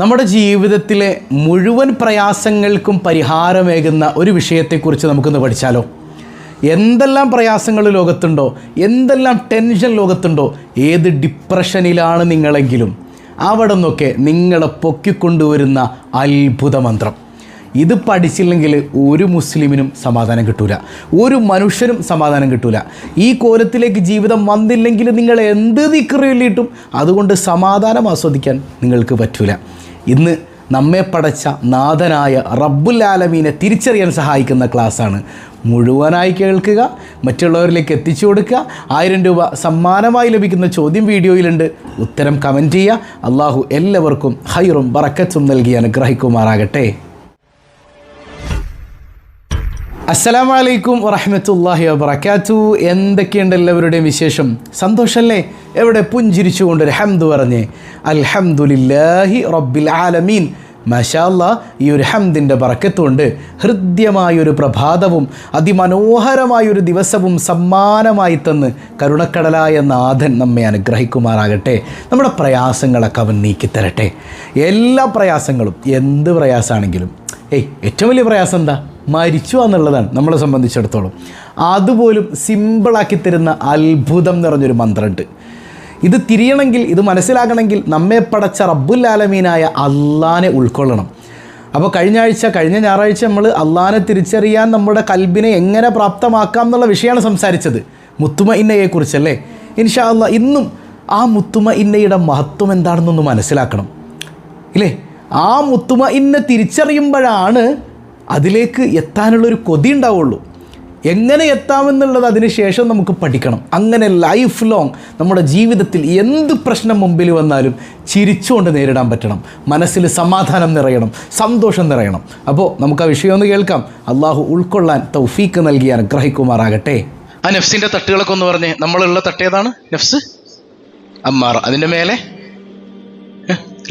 നമ്മുടെ ജീവിതത്തിലെ മുഴുവൻ പ്രയാസങ്ങൾക്കും പരിഹാരമേകുന്ന ഒരു വിഷയത്തെക്കുറിച്ച് നമുക്കൊന്ന് പഠിച്ചാലോ? എന്തെല്ലാം പ്രയാസങ്ങൾ ലോകത്തുണ്ടോ, എന്തെല്ലാം ടെൻഷൻ ലോകത്തുണ്ടോ, ഏത് ഡിപ്രഷനിലാണ് നിങ്ങളെങ്കിലും അവിടെ നിന്നൊക്കെ നിങ്ങളെ പൊക്കിക്കൊണ്ടുവരുന്ന അത്ഭുത മന്ത്രം. ഇത് പഠിച്ചില്ലെങ്കിൽ ഒരു മുസ്ലിമിനും സമാധാനം കിട്ടൂല, ഒരു മനുഷ്യനും സമാധാനം കിട്ടൂല. ഈ കോലത്തിലേക്ക് ജീവിതം വന്നില്ലെങ്കിൽ നിങ്ങൾ എന്ത് ദിക്റില്ലിട്ടും അതുകൊണ്ട് സമാധാനം ആസ്വദിക്കാൻ നിങ്ങൾക്ക് പറ്റൂല. ഇന്ന് നമ്മെ പടച്ച നാഥനായ റബ്ബുൽ ആലമീനെ തിരിച്ചറിയാൻ സഹായിക്കുന്ന ക്ലാസ്സാണ്. മുഴുവനായി കേൾക്കുക, മറ്റുള്ളവരിലേക്ക് എത്തിച്ചു കൊടുക്കുക. 1000 രൂപ സമ്മാനമായി ലഭിക്കുന്ന ചോദ്യം വീഡിയോയിലുണ്ട്, ഉത്തരം കമൻറ്റ് ചെയ്യുക. അള്ളാഹു എല്ലാവർക്കും ഹൈറും ബറക്കത്തും നൽകി അനുഗ്രഹിക്കുമാറാകട്ടെ. അസ്സലാമു അലൈക്കും വറഹ്മത്തുള്ളാഹി വബറകാതുഹു. എന്തൊക്കെയുണ്ട് എല്ലാവരുടെയും വിശേഷം? സന്തോഷമല്ലേ? എവിടെ പുഞ്ചിരിച്ചുകൊണ്ടൊരു ഹംദ് പറഞ്ഞേ, അൽഹംദുലില്ലാഹി റബ്ബിൽ ആലമീൻ. മാഷാ അല്ലാഹ്, ഈ ഒരു ഹംദിൻ്റെ ബറക്കത്തുകൊണ്ട് ഹൃദ്യമായൊരു പ്രഭാതവും അതിമനോഹരമായൊരു ദിവസവും സമ്മാനമായി തന്ന് കരുണക്കടലായ നാഥൻ നമ്മെ അനുഗ്രഹിക്കുമാറാകട്ടെ. നമ്മുടെ പ്രയാസങ്ങളൊക്കെ അവൻ നീക്കിത്തരട്ടെ. എല്ലാ പ്രയാസങ്ങളും, എന്ത് പ്രയാസമാണെങ്കിലും, ഏറ്റവും വലിയ പ്രയാസം എന്താ? മരിച്ചു എന്നുള്ളതാണ് നമ്മളെ സംബന്ധിച്ചിടത്തോളം. അതുപോലും സിമ്പിളാക്കി തരുന്ന അത്ഭുതം നിറഞ്ഞൊരു മന്ത്രമുണ്ട്. ഇത് തിരിയണമെങ്കിൽ, ഇത് മനസ്സിലാക്കണമെങ്കിൽ നമ്മെ പടച്ച റബ്ബുൽ ആലമീനായ അള്ളാനെ ഉൾക്കൊള്ളണം. അപ്പോൾ കഴിഞ്ഞ ഞായറാഴ്ച നമ്മൾ അള്ളാനെ തിരിച്ചറിയാൻ നമ്മുടെ കൽബിനെ എങ്ങനെ പ്രാപ്തമാക്കാം എന്നുള്ള വിഷയമാണ് സംസാരിച്ചത്, മുത്തുമഇന്നയെക്കുറിച്ചല്ലേ. ഇൻഷാ അല്ലാഹ് ഇന്നും ആ മുത്തുമഇന്നയുടെ മഹത്വം എന്താണെന്നൊന്ന് മനസ്സിലാക്കണം ഇല്ലേ? ആ മുത്തുമഇന്ന തിരിച്ചറിയുമ്പോഴാണ് അതിലേക്ക് എത്താനുള്ളൊരു കൊതി ഉണ്ടാവുള്ളൂ. എങ്ങനെ എത്താമെന്നുള്ളത് അതിന് ശേഷം നമുക്ക് പഠിക്കണം. അങ്ങനെ ലൈഫ് ലോങ് നമ്മുടെ ജീവിതത്തിൽ എന്ത് പ്രശ്നം മുമ്പിൽ വന്നാലും ചിരിച്ചുകൊണ്ട് നേരിടാൻ പറ്റണം. മനസ്സിൽ സമാധാനം നിറയണം, സന്തോഷം നിറയണം. അപ്പോൾ നമുക്ക് ആ വിഷയം ഒന്ന് കേൾക്കാം. അള്ളാഹു ഉൾക്കൊള്ളാൻ തൗഫീക്ക് നൽകി അനുഗ്രഹിക്കുമാറാകട്ടെ. ആ നഫ്സിൻ്റെ തട്ടുകളൊക്കെ ഒന്ന് പറഞ്ഞേ. നമ്മളുള്ള തട്ട് ഏതാണ്? നഫ്സ് അമ്മാറ, അതിൻ്റെ മേലെ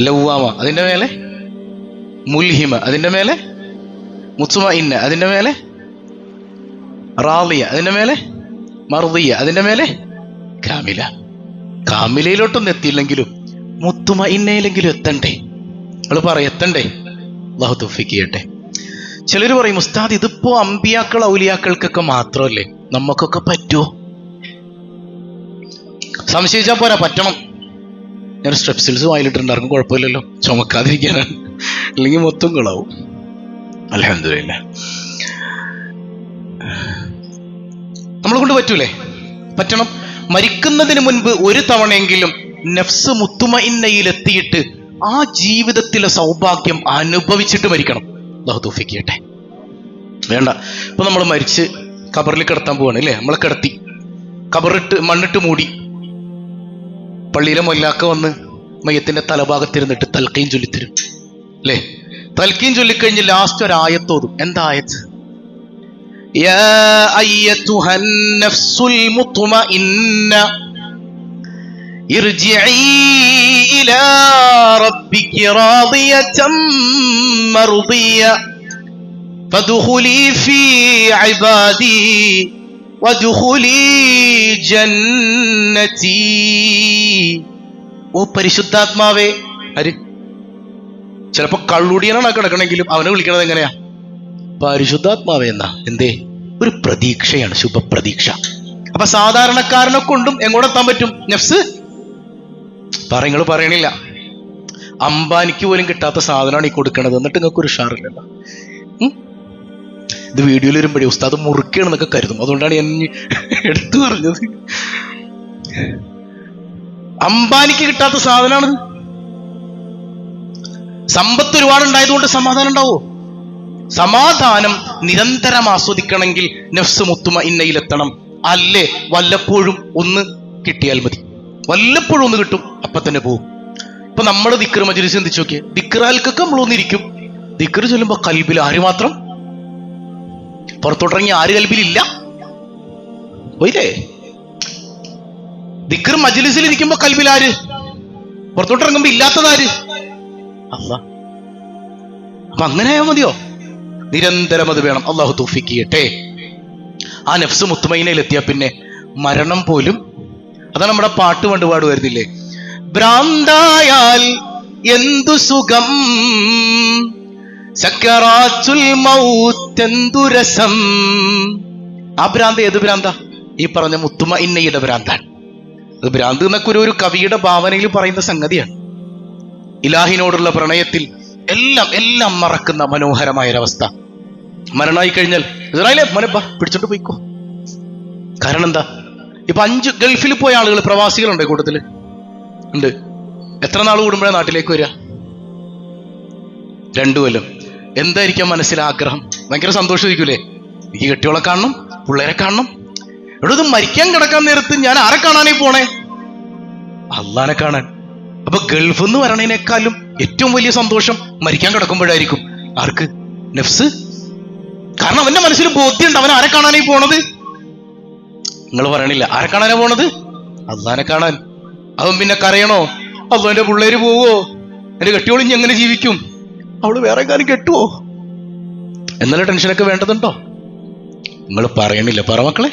ലവ്വാമ, അതിൻ്റെ മേലെ മുൽഹിമ, അതിൻ്റെ മേലെ മുത്മഇന്ന, അതിൻ്റെ മേലെ റാളിയ, അതിൻ്റെ മേലെ മർദിയ, അതിൻ്റെ മേലെ കാമില. കാമിലയിലോട്ടൊന്നും എത്തിയില്ലെങ്കിലും മുത്തുമഇന്നയിലെങ്കിലും എത്തണ്ടേ? നിങ്ങൾ പറയും എത്തണ്ടേ? അല്ലാഹു തൗഫീഖ് ചെയ്യട്ടെ. ചിലർ പറയും, ഉസ്താദ് ഇതിപ്പോ അമ്പിയാക്കൾ ഔലിയാക്കൾക്കൊക്കെ മാത്രമല്ലേ, നമുക്കൊക്കെ പറ്റുമോ? സംശയിച്ചാൽ പോരാ, പറ്റണം. ഞാൻ സ്ട്രെപ്സിൽസ് വായിലിട്ടുണ്ടായിരുന്നു, കുഴപ്പമില്ലല്ലോ, ചുമക്കാതിരിക്കാനാണ്, അല്ലെങ്കിൽ മൊത്തം കുളാവും. അൽഹംദുലില്ലാ, നമ്മളെ കൊണ്ട് പറ്റൂലേ? പറ്റണം. മരിക്കുന്നതിന് മുൻപ് ഒരു തവണയെങ്കിലും നഫ്സ് മുത്തുമഇന്നയിൽ എത്തിയിട്ട് ആ ജീവിതത്തിലെ സൗഭാഗ്യം അനുഭവിച്ചിട്ട് മരിക്കണം. അല്ലാഹു തൗഫീഖ് ചെയ്യട്ടെ. വേണ്ട, ഇപ്പൊ നമ്മൾ മരിച്ച് ഖബറിൽ കിടത്താൻ പോവാണ് അല്ലേ? നമ്മളെ കിടത്തി ഖബറിട്ട് മണ്ണിട്ട് മൂടി, പള്ളിയിലെ മൊല്ലാക്ക വന്ന് മയ്യത്തിന്റെ തലഭാഗത്തിരുന്നിട്ട് തൽഖീൻ ചൊല്ലിത്തരും അല്ലേ? തൽഖീൻ ചൊല്ലിക്കഴിഞ്ഞ് ലാസ്റ്റ് ഒരു ആയത്തോതും. എന്താ ആയത്ത്? യാ അയ്യതുഹൻ നഫ്സുൽ മുത്മഇന്ന ഇർജിഇ ഇലാ റബ്ബികി റാദിയതൻ മർദിയ ഫദ്ഖുലി ഫീ ഇബാദി വദ്ഖുലി ജന്നതി. ഓ പരിശുദ്ധാത്മാവേ. ആര്? ചിലപ്പോ കള്ളുടിയനാണ് കിടക്കണമെങ്കിലും അവനെ വിളിക്കണത് എങ്ങനെയാ? പരിശുദ്ധാത്മാവേ എന്നാ. എന്തേ? ഒരു പ്രതീക്ഷയാണ്, ശുഭപ്രതീക്ഷ. അപ്പൊ സാധാരണക്കാരനെ കൊണ്ടും എങ്ങോട്ടെത്താൻ പറ്റും? നഫ്സ് നിങ്ങൾ പറയണില്ല, അംബാനിക്ക് പോലും കിട്ടാത്ത സാധനമാണ് ഈ കൊടുക്കണത്, എന്നിട്ട് നിങ്ങൾക്ക് ഒരു ഉഷാറില്ലല്ലോ. ഇത് വീഡിയോയിൽ വരുമ്പോഴേ ഉസ്താദ് മുറുക്കുകയാണെന്നൊക്കെ കരുതും, അതുകൊണ്ടാണ് ഞാൻ എടുത്തു പറഞ്ഞത്. അംബാനിക്ക് കിട്ടാത്ത സാധനമാണിത്. സമ്പത്ത് ഒരുപാടുണ്ടായതുകൊണ്ട് സമാധാനം ഉണ്ടാവോ? സമാധാനം നിരന്തരം ആസ്വദിക്കണമെങ്കിൽ നഫ്സ് മുത്തുമഇന്നയിലെത്തണം. അല്ലേ വല്ലപ്പോഴും ഒന്ന് കിട്ടിയാൽ മതി, വല്ലപ്പോഴും ഒന്ന് കിട്ടും, അപ്പൊ തന്നെ പോകും. ഇപ്പൊ നമ്മുടെ ദിക്ർ മജ്‌ലിസ് ചിന്തിച്ചു നോക്കിയേ, ദിക്റാൽക്കൊക്കെ നമ്മളൊന്നിരിക്കും. ദിക്ർ ചൊല്ലുമ്പോ കൽബിൽ ആര് മാത്രം? പുറത്തോട്ടിറങ്ങി ആര് കൽബിലില്ല? പോയില്ലേ? ദിക്ർ മജ്‌ലിസിൽ ഇരിക്കുമ്പോ കൽബിൽ ആര്? പുറത്തോട്ടിറങ്ങുമ്പോ ഇല്ലാത്തതാര്? അല്ലാഹ്. അപ്പൊ അങ്ങനെ ആയാൽ മതിയോ? നിരന്തരം അത് വേണം. അല്ലാഹു തൗഫീഖ് ചെയ്യട്ടെ. ആ നഫ്സ് മുത്മഇന്നയിൽ എത്തിയാ പിന്നെ മരണം പോലും, അതാണ് നമ്മുടെ പാട്ട് പണ്ട് പാടുമായിരുന്നില്ലേ? ഭ്രാന്തായാൽ എന്തു സുഖം, സക്കറാത്തുൽ മൗത്ത് എന്തു രസം. ആ ഭ്രാന്ത് ഏത് ഭ്രാന്ത? ഈ പറഞ്ഞ മുത്തുമഇന്നയുടെ ഭ്രാന്താണ്. അത് ഭ്രാന്ത് എന്നൊക്കെ ഒരു കവിയുടെ ഭാവനയിൽ പറയുന്ന സംഗതിയാണ്. ഇലാഹിനോടുള്ള പ്രണയത്തിൽ എല്ലാം എല്ലാം മറക്കുന്ന മനോഹരമായൊരവസ്ഥ. മരണമായി കഴിഞ്ഞാൽ ഇസ്രായേലേ മോനെപ്പാ പിടിച്ചോണ്ട് പോയിക്കോ. കാരണം എന്താ? ഇപ്പൊ 5 ഗൾഫിൽ പോയ ആളുകൾ, പ്രവാസികളുണ്ട് കൂട്ടത്തില് ഉണ്ട്. എത്ര നാൾ കൂടുമ്പോഴാണ് നാട്ടിലേക്ക് വരിക? 2 കൊല്ലം. എന്തായിരിക്കാം മനസ്സിൽ ആഗ്രഹം? ഭയങ്കര സന്തോഷമായിരിക്കൂലേ? എനിക്ക് കെട്ടിയോളെ കാണണം, പിള്ളേരെ കാണണം. ഇവിടെ ഇത് മരിക്കാൻ കിടക്കാൻ നേരത്ത് ഞാൻ ആരെ കാണാനേ പോണേ? അള്ളാനെ കാണാൻ. അപ്പൊ ഗൾഫിൽ നിന്ന് വരണേനേക്കാളും ഏറ്റവും വലിയ സന്തോഷം മരിക്കാൻ കിടക്കുമ്പോഴായിരിക്കും. ആർക്ക്? നഫ്സ്. കാരണം അവന്റെ മനസ്സിൽ ബോധ്യമുണ്ട് അവൻ ആരെ കാണാനേ പോണത്. നിങ്ങൾ പറയണില്ല ആരെ കാണാനാ പോണത്? അള്ളാനെ കാണാൻ. അവൻ പിന്നെ കരയണോ? അള്ളാ എന്റെ പിള്ളേര് പോവോ, എന്റെ കെട്ടിയോളിഞ്ഞ് എങ്ങനെ ജീവിക്കും, അവള് വേറെ കാര്യം കെട്ടുവോ എന്നുള്ള ടെൻഷനൊക്കെ വേണ്ടതുണ്ടോ? നിങ്ങൾ പറയണില്ല. പറ മക്കളെ,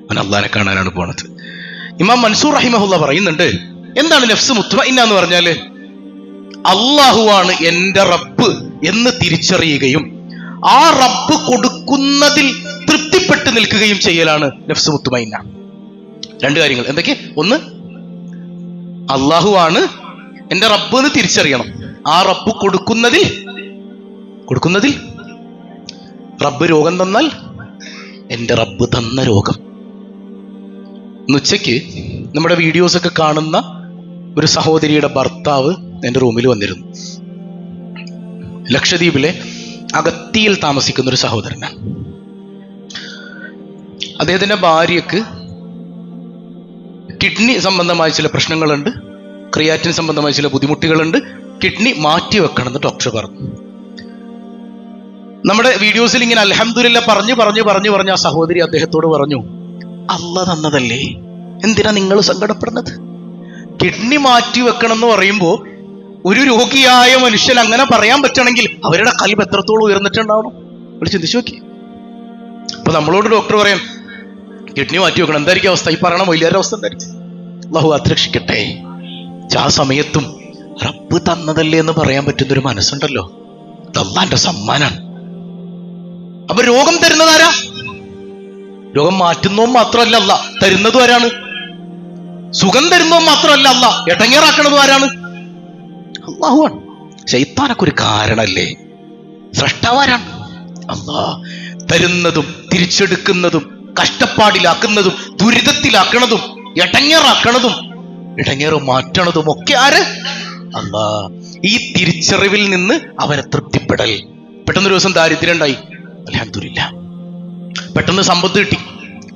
അവൻ അള്ളാനെ കാണാനാണ് പോണത്. ഇമാം മൻസൂർ റഹിമഹുല്ല പറയുന്നുണ്ട്, എന്താണ് നഫ്സ് മുത്മഇന്ന എന്ന് പറഞ്ഞാല്? അള്ളാഹുവാണ് എന്റെ റബ്ബ് എന്ന് തിരിച്ചറിയുകയും ആ റബ്ബ് കൊടുക്കുന്നതിൽ തൃപ്തിപ്പെട്ട് നിൽക്കുകയും ചെയ്യലാണ് നഫ്സ് മുത്മഇന്ന. 2 കാര്യങ്ങൾ. എന്തൊക്കെ? ഒന്ന്, അള്ളാഹുവാണ് എന്റെ റബ്ബ് എന്ന് തിരിച്ചറിയണം. ആ റബ്ബ് കൊടുക്കുന്നതിൽ റബ്ബ് രോഗം തന്നാൽ എന്റെ റബ്ബ് തന്ന രോഗം. ഉച്ചയ്ക്ക് നമ്മുടെ വീഡിയോസ് ഒക്കെ കാണുന്ന ഒരു സഹോദരിയുടെ ഭർത്താവ് എൻ്റെ റൂമിൽ വന്നിരുന്നു. ലക്ഷദ്വീപിലെ അഗത്തിയിൽ താമസിക്കുന്ന ഒരു സഹോദരനാണ്. അദ്ദേഹത്തിന്റെ ഭാര്യക്ക് കിഡ്നി സംബന്ധമായ ചില പ്രശ്നങ്ങളുണ്ട്, ക്രിയാറ്റിൻ സംബന്ധമായ ചില ബുദ്ധിമുട്ടുകളുണ്ട്, കിഡ്നി മാറ്റി വെക്കണമെന്ന് ഡോക്ടർ പറഞ്ഞു. നമ്മുടെ വീഡിയോസിൽ ഇങ്ങനെ അൽഹംദുലില്ലാ പറഞ്ഞു ആ സഹോദരി അദ്ദേഹത്തോട് പറഞ്ഞു, അള്ളാ തന്നതല്ലേ, എന്തിനാ നിങ്ങൾ സങ്കടപ്പെടുന്നത്? കിഡ്നി മാറ്റി വെക്കണം എന്ന് പറയുമ്പോ ഒരു രോഗിയായ മനുഷ്യൻ അങ്ങനെ പറയാൻ പറ്റണമെങ്കിൽ അവരുടെ കൽബ് എത്രത്തോളം ഉയർന്നിട്ടുണ്ടാവണം? ഒരു ചിന്തിച്ചു നോക്കി. അപ്പൊ നമ്മളോട് ഡോക്ടർ പറയാം കിഡ്നി മാറ്റി വെക്കണം, എന്തായിരിക്കും അവസ്ഥ? ഈ പറയണ വലിയൊരു അവസ്ഥ എന്തായിരിക്കും? അല്ലാഹു കാത്തുരക്ഷിക്കട്ടെ. ആ സമയത്തും റബ്ബ് തന്നതല്ലേ എന്ന് പറയാൻ പറ്റുന്നൊരു മനസ്സുണ്ടല്ലോ, അത് അള്ളാന്റെ സമ്മാനാണ്. അപ്പൊ രോഗം തരുന്നതാരാ? രോഗം മാറ്റുന്നതും മാത്രമല്ല അല്ല, തരുന്നതും ആരാണ്? സുഖം തരുന്നതും മാത്രമല്ല അല്ല, എടങ്ങേറാക്കണതും ആരാണ്? അള്ളാഹുവാണ്. ശൈത്താനൊക്കെ ഒരു കാരണല്ലേ, സ്രഷ്ടാവാരാണ് അല്ലാ. തരുന്നതും തിരിച്ചെടുക്കുന്നതും കഷ്ടപ്പാടിലാക്കുന്നതും ദുരിതത്തിലാക്കണതും എടങ്ങേറാക്കണതും ഇടങ്ങേറ് മാറ്റണതും ഒക്കെ ആര്? അല്ലാ. ഈ തിരിച്ചറിവിൽ നിന്ന് അവനെ തൃപ്തിപ്പെടൽ. പെട്ടെന്നൊരു ദിവസം ദാരിദ്ര്യം ഉണ്ടായി, അൽഹംദുലില്ലാ. പെട്ടെന്ന് സമ്പത്ത് കിട്ടി,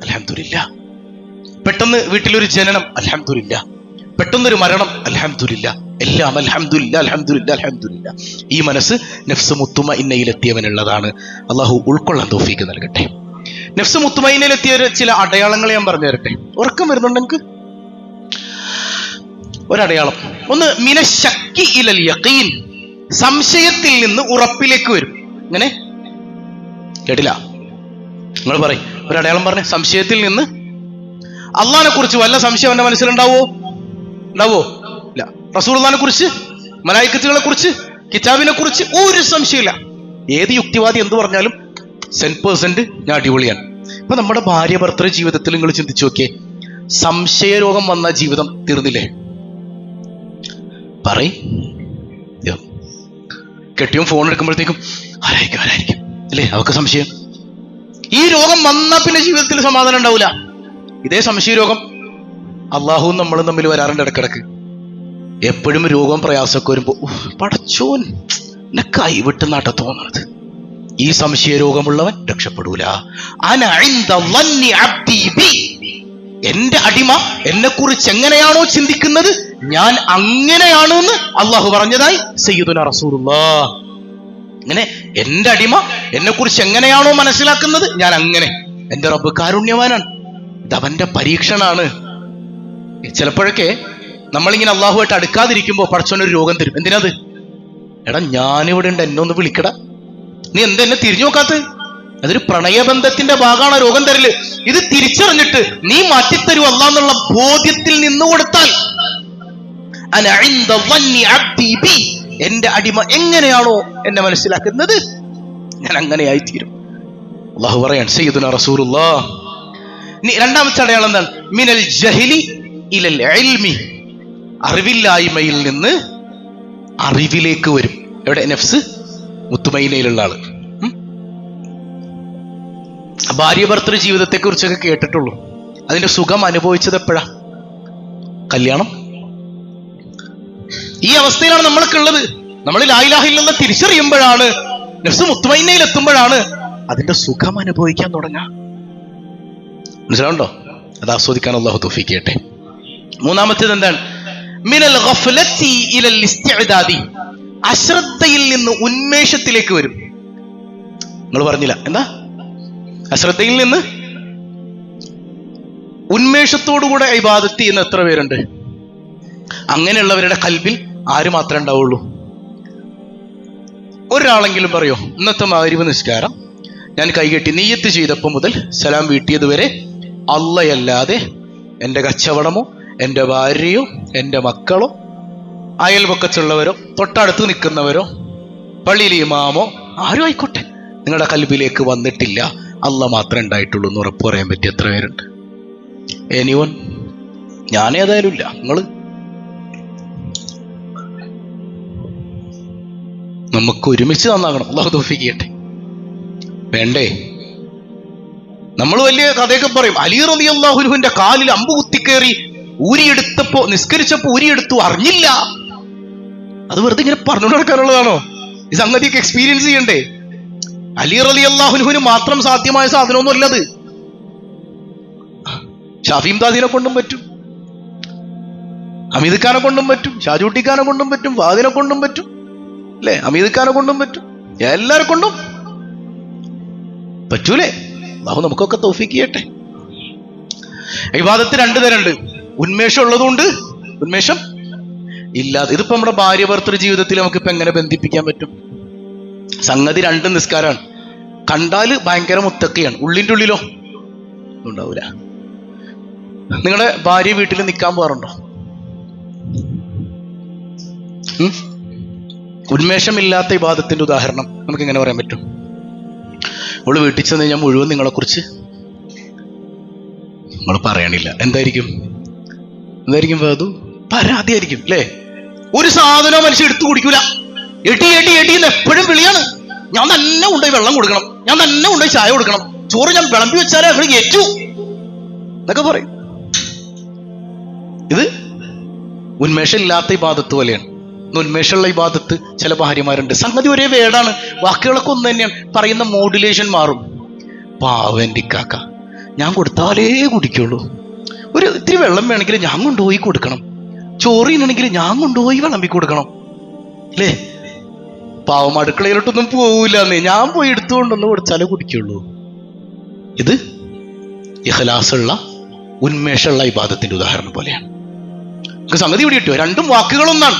അൽഹംദുലില്ലാ. പെട്ടെന്ന് വീട്ടിലൊരു ജനനം, അൽഹംദുലില്ലാ. പെട്ടെന്നൊരു മരണം, അൽഹംദുലില്ലാ. എല്ലാം അൽഹംദുലില്ലാ അൽഹംദുലില്ലാ അൽഹംദുലില്ലാ. ഈ മനസ്സ് നഫ്സ് മുത്തുമഇന്നയിലെത്തിയവനുള്ളതാണ്. അള്ളാഹു ഉൾക്കൊള്ളാൻ തൗഫീക്ക് നൽകട്ടെ. നഫ്സ് മുത്തുമഇന്നയിലെത്തിയ ചില അടയാളങ്ങൾ ഞാൻ പറഞ്ഞു തരട്ടെ. ഉറക്കം വരുന്നുണ്ട് എനിക്ക്? ഒരടയാളം. ഒന്ന്, മിനശ്ശക്കി ഇലൽ യഖീൻ, സംശയത്തിൽ നിന്ന് ഉറപ്പിലേക്ക് വരും. ഇങ്ങനെ കേട്ടില്ല? നിങ്ങൾ പറയും, ഒരടയാളം പറഞ്ഞേ. സംശയത്തിൽ നിന്ന്. അള്ളാഹിനെ കുറിച്ച് വല്ല സംശയം എന്റെ മനസ്സിലുണ്ടാവോ? ഇല്ല. റസൂലുള്ളാഹിനെ കുറിച്ച്, മലായിക്കത്തുകളെ കുറിച്ച്, കിതാബിനെ കുറിച്ച് ഒരു സംശയമില്ല. ഏത് യുക്തിവാദി എന്ത് പറഞ്ഞാലും 100% ഞാൻ അടിപൊളിയാണ്. ഇപ്പൊ നമ്മുടെ ഭാര്യ ഭർത്തൃ ജീവിതത്തിൽ നിങ്ങൾ ചിന്തിച്ചു നോക്കിയേ, സംശയരോഗം വന്ന ജീവിതം തീർന്നില്ലേ? പറയും. കെട്ടിയും ഫോൺ എടുക്കുമ്പോഴത്തേക്കും ആരായിരിക്കും അല്ലേ, അവർക്ക് സംശയം. ഈ രോഗം വന്നാ പിന്നെ ജീവിതത്തിൽ സമാധാനം ഉണ്ടാവില്ല. ഇതേ സംശയ രോഗം അള്ളാഹുവും നമ്മളും തമ്മിൽ വരാറുണ്ട് ഇടക്കിടക്ക്. എപ്പോഴും രോഗം പ്രയാസമൊക്കെ വരുമ്പോ പടച്ചോൻ എന്നെ കൈവിട്ട് നാട്ട തോന്നണത്. ഈ സംശയ രോഗമുള്ളവൻ രക്ഷപ്പെടൂല. എന്റെ അടിമ എന്നെ കുറിച്ച് എങ്ങനെയാണോ ചിന്തിക്കുന്നത് ഞാൻ അങ്ങനെയാണോ എന്ന് അള്ളാഹു പറഞ്ഞതായി സയ്യിദുനാ റസൂലുള്ളാഹ്. ഇങ്ങനെ എന്റെ അടിമ എന്നെ കുറിച്ച് എങ്ങനെയാണോ മനസ്സിലാക്കുന്നത് ഞാൻ അങ്ങനെ. എന്റെ റബ്ബ് കാരുണ്യവാനാണ്. ഇത് അവന്റെ പരീക്ഷണാണ്. ചിലപ്പോഴൊക്കെ നമ്മളിങ്ങനെ അള്ളാഹുമായിട്ട് അടുക്കാതിരിക്കുമ്പോ പടച്ചോനൊരു രോഗം തരും. എന്തിനാത്? എടാ ഞാനിവിടെ ഉണ്ട്, എന്നെ ഒന്ന് വിളിക്കടാ. നീ എന്താ എന്നെ തിരിഞ്ഞു നോക്കാത്തത്? അതൊരു പ്രണയബന്ധത്തിന്റെ ഭാഗമാണ് രോഗം തരല്. ഇത് തിരിച്ചറിഞ്ഞിട്ട് നീ മാറ്റിത്തരൂ അല്ലാന്നുള്ള ബോധ്യത്തിൽ നിന്ന് കൊടുത്താൽ അന ഇൻദ ളന്നി അബ്ദി ബി, എന്റെ അടിമ എങ്ങനെയാണോ എന്നെ മനസ്സിലാക്കുന്നത് ഞാൻ അങ്ങനെയായിത്തീരും. അള്ളാഹു പറയാൻ സയ്യിദുനാ റസൂലുള്ളാഹ്. ഇനി രണ്ടാമത്തെ അടയാളം എന്താണ്? മിനൽ ജഹ്ലി ഇലൽ ഇൽമി, അറിവില്ലായ്മയിൽ നിന്ന് അറിവിലേക്ക് വരും. എവിടെ? നഫ്സ് മുത്തുമൈനയിലുള്ള ആള്. ഭാര്യ ഭർത്തൃ ജീവിതത്തെ കുറിച്ചൊക്കെ കേട്ടിട്ടുള്ളൂ. അതിന്റെ സുഖം അനുഭവിച്ചത് എപ്പോഴാ? കല്യാണം. ഈ അവസ്ഥയിലാണ് നമ്മളൊക്കെ ഉള്ളത്. നമ്മൾ ലാ ഇലാഹ ഇല്ലല്ലാഹ് തിരിച്ചറിയുമ്പോഴാണ്, നഫ്സ് മുത്തുമൈനയിൽ എത്തുമ്പോഴാണ് അതിന്റെ സുഖം അനുഭവിക്കാൻ തുടങ്ങുക. മനസ്സിലാവുണ്ടോ? അത് ആസ്വദിക്കാൻ അല്ലാഹു തൗഫീഖ് ചെയ്യട്ടെ. മൂന്നാമത്തേത് എന്താണ്? മിനൽ ഗഫ്ലത്തി ഇലൽ ഇസ്തിഅദാദി, അശ്രദ്ധയിൽ നിന്ന് ഉന്മേഷത്തിലേക്ക് വരും. നിങ്ങൾ പറഞ്ഞില്ല എന്താ? അശ്രദ്ധയിൽ നിന്ന് ഉന്മേഷത്തോടുകൂടെ ഇബാദത്ത് ചെയ്യുന്ന എത്ര പേരുണ്ട്? അങ്ങനെയുള്ളവരുടെ കൽബിൽ ആര് മാത്രമേ ഉണ്ടാവുള്ളൂ? ഒരാളെങ്കിലും പറയോ, ഇന്നത്തെ മഗ്‌രിബ് നിസ്കാരം ഞാൻ കൈകെട്ടി നിയ്യത്ത് ചെയ്തപ്പോൾ മുതൽ സലാം വീട്ടിയത് വരെ അള്ളയല്ലാതെ എൻ്റെ കച്ചവടമോ എൻ്റെ ഭാര്യയോ എൻ്റെ മക്കളോ അയൽപക്കത്തുള്ളവരോ തൊട്ടടുത്ത് നിൽക്കുന്നവരോ പള്ളിയിലെ ഇമാമോ ആരും ആയിക്കോട്ടെ നിങ്ങളുടെ കൽബിലേക്ക് വന്നിട്ടില്ല, അള്ള മാത്രമേ ഉണ്ടായിട്ടുള്ളൂ എന്ന് ഉറപ്പ് പറയാൻ പറ്റിയ എത്ര പേരുണ്ട്? എനിവൻ? ഞാനേതായാലും ഇല്ല. നിങ്ങൾ നമുക്ക് ഒരുമിച്ച് നന്നാകണം. അല്ലാഹു തൗഫീഖ് ചെയ്യട്ടെ. വേണ്ടേ? നമ്മൾ വലിയ കഥയൊക്കെ പറയും. അലി റളിയല്ലാഹു അൻഹുവിന്റെ കാലിൽ അമ്പ് കുത്തിക്കേറി ഊരിയെടുത്തപ്പോ, നിസ്കരിച്ചപ്പോ ഊരിയെടുത്തു, അറിഞ്ഞില്ല. അത് വെറുതെ ഇങ്ങനെ പറഞ്ഞു നടക്കാനുള്ളതാണോ? ഈ സംഗതിയൊക്കെ എക്സ്പീരിയൻസ് ചെയ്യണ്ടേ? അലി റളിയല്ലാഹു അൻഹുവിന് മാത്രം സാധ്യമായ സാധനമൊന്നും അല്ലത്. ഷാഫി ഇംദാദിനെ കൊണ്ടും പറ്റും, ഹമീദ് ഖാനെ കൊണ്ടും പറ്റും, ഷാജൂട്ടി ഖാനെ കൊണ്ടും പറ്റും, ഫാദിനെ കൊണ്ടും പറ്റും, അല്ലെ? ഹമീദ് ഖാനെ കൊണ്ടും പറ്റും, എല്ലാരെ കൊണ്ടും പറ്റൂലേ? അല്ലാഹു നമുക്കൊക്കെ തൗഫീഖ് ചെയ്യട്ടെ. ഇബാദത്ത് രണ്ടു തരമുണ്ട്. ഉന്മേഷം ഉള്ളതുകൊണ്ട് ഉന്മേഷം ഇല്ലാതെ. ഇതിപ്പോ നമ്മുടെ ഭാര്യ ഭർത്തൃ ജീവിതത്തിൽ നമുക്കിപ്പോ എങ്ങനെ ബന്ധിപ്പിക്കാൻ പറ്റും? സംഗതി രണ്ടും നിസ്കാരമാണ്. കണ്ടാല് ഭയങ്കര മുത്തക്കയാണ്, ഉള്ളിൻ്റെ ഉള്ളിലോ ഉണ്ടാവൂല. നിങ്ങളുടെ ഭാര്യ വീട്ടിൽ നിൽക്കാൻ പോകാറുണ്ടോ? ഉന്മേഷമില്ലാത്ത ഇബാദത്തിന്റെ ഉദാഹരണം നമുക്ക് എങ്ങനെ പറയാൻ പറ്റും? അവള് വീട്ടിൽ ചെന്ന് കഴിഞ്ഞാൽ മുഴുവൻ നിങ്ങളെക്കുറിച്ച് നിങ്ങൾ പറയണില്ല. എന്തായിരിക്കും അത്? പരാതിയായിരിക്കും, അല്ലേ? ഒരു സാധനവും മനുഷ്യൻ എടുത്തു കുടിക്കൂല. എടി എടി എടി എന്ന് എപ്പോഴും വിളിയാണ്. ഞാൻ തന്നെ കൊണ്ടുപോയി വെള്ളം കൊടുക്കണം, ഞാൻ തന്നെ കൊണ്ടുപോയി ചായ കൊടുക്കണം, ചോറ് ഞാൻ വിളമ്പി വെച്ചാലേ അവൾ ഏറ്റു എന്നൊക്കെ പറയും. ഇത് ഉന്മേഷം ഇല്ലാത്ത ഇബാദത്ത് പോലെയാണ്. ഉന്മേഷമുള്ള ഇബാദത്ത് ചില ഭാര്യമാരുണ്ട്. സംഗതി ഒരേ വേടാണ്, വാക്കുകളൊക്കെ ഒന്ന് തന്നെയാണ്, പറയുന്ന മോഡുലേഷൻ മാറും. പാവന്റെ കാക്ക, ഞാൻ കൊടുത്താലേ കുടിക്കുള്ളൂ. ഒരു ഇത്തിരി വെള്ളം വേണമെങ്കിൽ ഞാൻ കൊണ്ടുപോയി കൊടുക്കണം, ചോറിനാണെങ്കിൽ ഞാൻ കൊണ്ടുപോയി വിളമ്പി കൊടുക്കണം, അല്ലേ? പാവം അടുക്കളയിലോട്ടൊന്നും പോവില്ലെന്നേ, ഞാൻ പോയി എടുത്തുകൊണ്ടൊന്ന് കൊടുത്താലേ കുടിക്കുള്ളൂ. ഇത് ഇഖ്ലാസുള്ള ഉന്മേഷമുള്ള ഇബാദത്തിന്റെ ഉദാഹരണം പോലെയാണ്. നമുക്ക് സംഗതി ഇവിടെ കിട്ടുമോ? രണ്ടും വാക്കുകളൊന്നാണ്,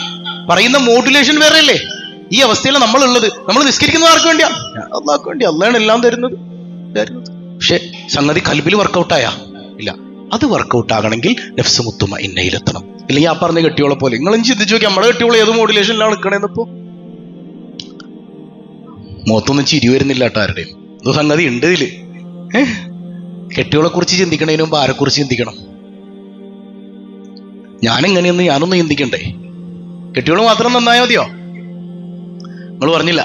പറയുന്ന മോഡുലേഷൻ വേറെ അല്ലേ? ഈ അവസ്ഥയിലാണ് നമ്മൾ ഉള്ളത്. നമ്മൾ നിസ്കരിക്കുന്നത് ആർക്ക് വേണ്ടിയാ? അള്ളാഹ്ക്ക് വേണ്ടി. അള്ളാഹാണ് എല്ലാം തരുന്നത്. പക്ഷെ സംഗതി കൽബിൽ വർക്കൗട്ടായാ ഇല്ല. അത് വർക്കൗട്ട് ആകണമെങ്കിൽ നഫ്സ് മുത്തുമഇന്നയിലെത്തണം. ഇല്ലെങ്കിൽ ആ പറഞ്ഞ കെട്ടിയോളെ പോലെ നിങ്ങളും ചിന്തിച്ചു നോക്കി, നമ്മുടെ കെട്ടിയോളെ ഏത് മോഡുലേഷനിലാണ് നിൽക്കണേന്നിപ്പോ മുഖത്തൊന്നും ചിരി വരുന്നില്ല കേട്ടോ ആരുടെയും. ഇത് സംഗതി ഉണ്ട് ഇതില്. കെട്ടിയോളെ കുറിച്ച് ചിന്തിക്കണതിന് മുമ്പ് ആരെക്കുറിച്ച് ചിന്തിക്കണം? ഞാനെങ്ങനെയെന്ന് ഞാനൊന്ന് ചിന്തിക്കണ്ടേ? കെട്ടിയോള് മാത്രം നന്നായാൽ മതിയോ? നിങ്ങൾ പറഞ്ഞില്ല.